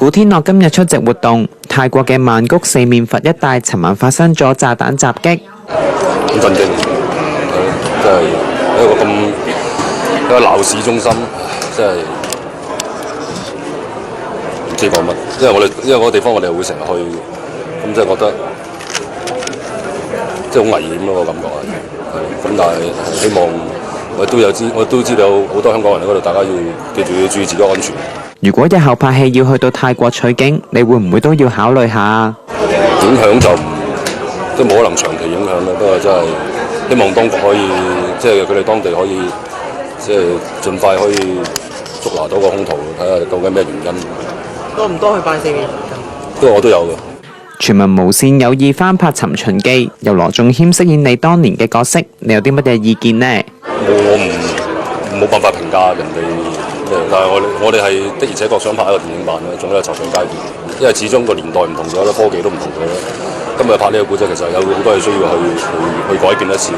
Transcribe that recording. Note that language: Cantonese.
古天樂今日出席活動，泰國嘅曼谷四面佛一帶尋晚發生咗炸彈襲擊，好震驚，即係一個鬧市中心，即係唔知講乜，因為嗰個地方我哋會成日去，咁即係覺得即係好危險咯，個感覺係，咁但係希望我都知道好多香港人喺嗰度，大家要記住要注意自己安全。如果日後拍戲要去到泰國取景，你會唔會都要考慮下？影響就都冇可能長期影響啦，不過真係希望當局可以，即係佢哋當地可以，即係盡快可以捉拿到個兇徒，睇下究竟咩原因。多唔多去拜四面？我都有嘅。全民無線有意翻拍《尋秦記》，由羅仲謙飾演你當年嘅角色，你有啲乜嘢意見呢？我冇辦法評價人哋，但係我哋係的而且確想拍一個電影版咧，仲喺度籌備階段，因為始終個年代唔同咗啦，科技都唔同咗啦。今日拍呢個故仔其實有好多嘢需要去改變一次。